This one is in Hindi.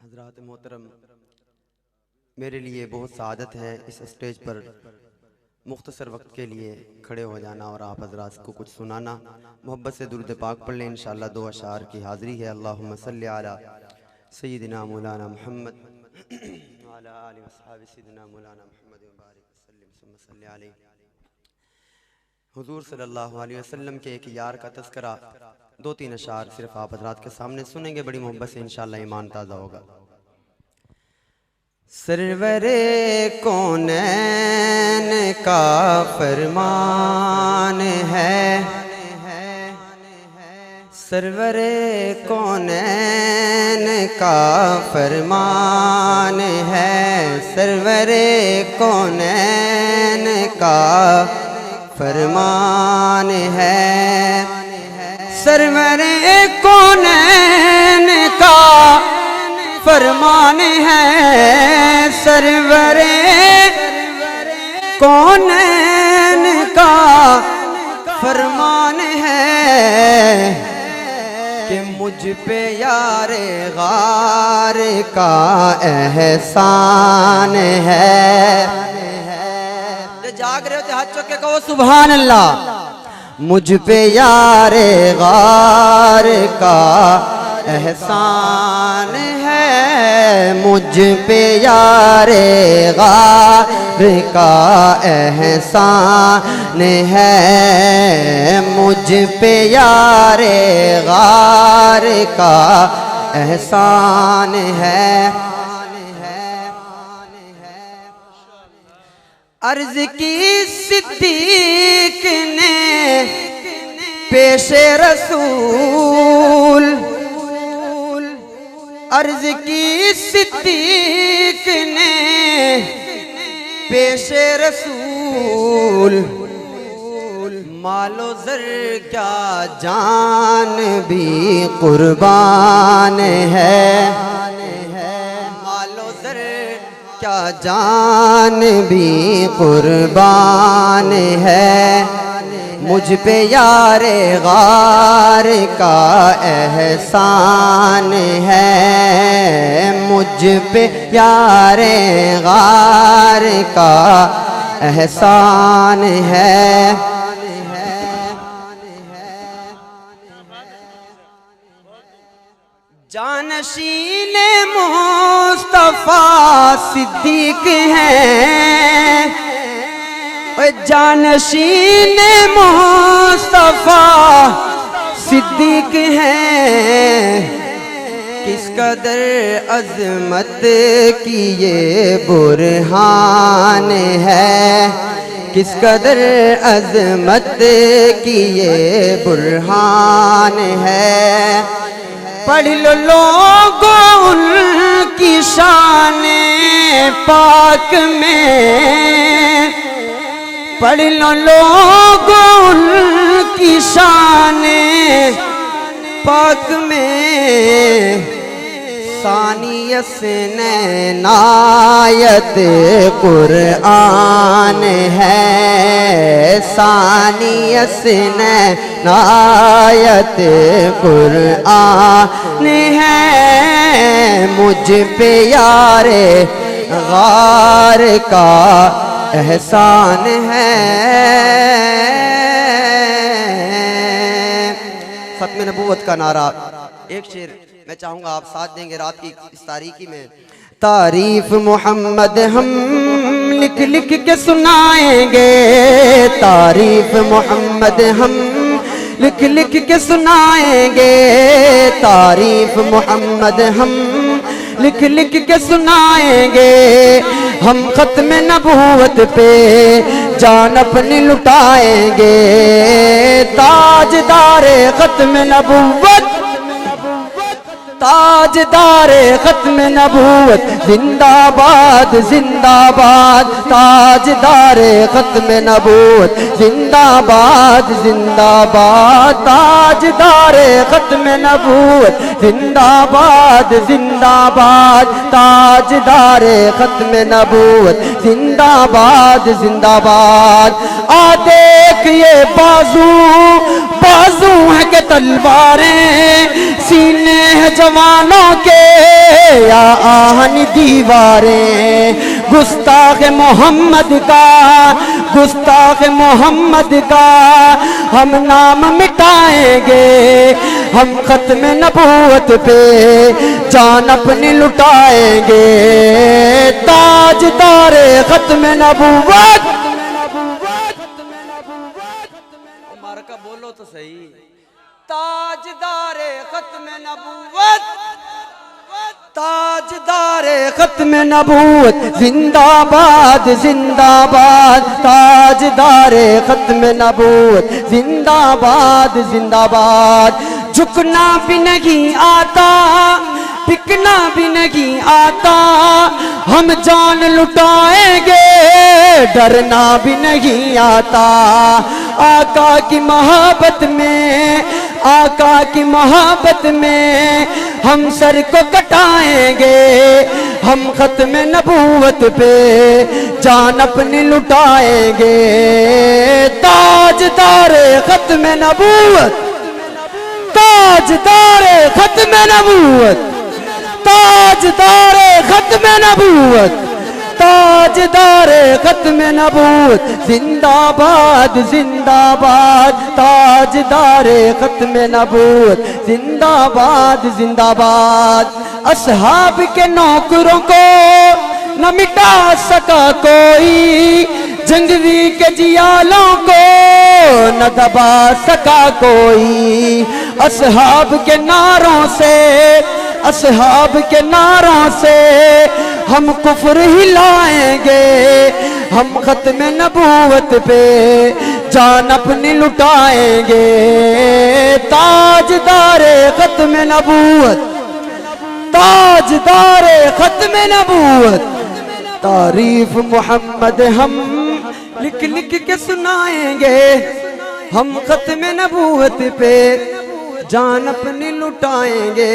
हज़रात मोहतरम, मेरे लिए बहुत सआदत है इस स्टेज पर मुख्तसर वक्त के लिए खड़े हो जाना और आप हज़रात को कुछ सुनाना। मोहब्बत से दुरूद पाक पढ़ लें। इंशाअल्लाह दो अशार की हाज़िरी है। अल्लाहुम्मा सल्ली अला सय्यिदिना मौलाना मुहम्मद व अला आलि व अस्हाबि सय्यिदिना मौलाना मुहम्मद व बारिक वसल्लिम सुम्मा सल्ली अलैहि। हुज़ूर सल्लल्लाहु अलैहि वसल्लम के एक यार का तज़किरा दो तीन अशार सिर्फ आप हज़रात के सामने सुनेंगे। बड़ी मोहब्बत से इंशाअल्लाह ईमान ताज़ा होगा। सरवरे कौनैन का फरमान है, सरवरे कौनैन का फरमान है, सरवरे कौनैन का फरमान है, सरवरे कौनैन का फरमान है, सरवरे कौनैन का फरमान है कि मुझ पे यारे गार का एहसान है। जो जाग रहे हो तो हाथ चुक के कहो सुभान अल्लाह। मुझ पे यारे गार का एहसान है, मुझ पे यारे गार का एहसान है, मुझ पे यारे गार का एहसान है। अर्ज की सिद्दीक ने पेशे रसूल, अर्ज की सिद्दीक ने पेशे रसूल, मालो ज़र क्या जान भी कुर्बान है, मालो ज़र क्या जान भी कुर्बान है। मुझ पे यारे गार का एहसान है, मुझ पे यारे गार का एहसान है। जानशीन मुस्तफा सिद्दीक हैं, जानशीन मुस्तफा सिद्दीक हैं, किस कदर अज़मत की ये बुरहान है, किस कदर अज़मत की ये बुरहान है। पढ़ लो लोगों उनकी शान पाक में, पढ़ लो लोगों उनकी शान पाक में। सानियस ने नायत कुरआन है, सानियस ने नायत कुरआन है। मुझ पे यारे गार का एहसान है। खत्म नबूवत का नारा। एक शेर मैं चाहूंगा आप साथ देंगे रात की इस तारीकी में। तारीफ मोहम्मद हम लिख लिख के सुनाएंगे, तारीफ मोहम्मद हम लिख लिख के सुनाएंगे, तारीफ मोहम्मद हम लिख लिख के सुनाएंगे। हम खत्म नबूवत पे जान अपनी लुटाएंगे, ताजदारे खत्म नबूवत, ताजदारे खत्म नबूवत जिंदाबाद जिंदाबाद, ताजदारे खत्म नबूवत जिंदाबाद जिंदाबाद, ताजदारे खत्म नबूवत जिंदाबाद जिंदाबाद, ताजदारे खत्म नबूवत जिंदाबाद जिंदाबाद। आ देख ये बाजू बाजू है के तलवारें, सीने हैं जवानों के या आहन दीवारें, गुस्ताख मोहम्मद का, गुस्ताख मोहम्मद का हम नाम मिटाएंगे। हम खत्म नबूवत पे जान अपनी लुटाएंगे। ताजदारे खत्म नबूवत, मारका बोलो तो सही, ताजदारे खत्म नबूवत, ताजदारे खत्म नबूवत जिंदाबाद जिंदाबाद, ताजदारे खत्म नबूवत जिंदाबाद जिंदाबाद। झुकना भी नहीं आता, टिकना भी नहीं आता, हम जान लुटाएंगे, डरना भी नहीं आता। आका की मोहब्बत में, आका की मोहब्बत में हम सर को कटाएंगे। हम खत्म नबूवत पे जान अपनी लुटाएंगे। ताजदारे खत्म नबूवत, ताजदारे खत्म नबूवत, ताजदारे खत्म नबूवत, ताजदारे खत्म नबूवत जिंदाबाद जिंदाबाद, ताजदारे खत्म नबूवत जिंदाबाद जिंदाबाद। असहाब के नौकरों को न मिटा सका कोई, जंगवी के जियालों को न दबा सका कोई। असहाब के नारों से, असहाब के नारों से हम कुफ्र हिलाएंगे। हम खत्म नबूवत पे जान अपनी लुटाएंगे। ताजदारे खत्म नबूवत, ताजदारे खत्म नबूवत, तारीफ मोहम्मद हम लिख लिख के सुनाएंगे। हम खत्म नबूवत पे जान अपनी लुटाएंगे।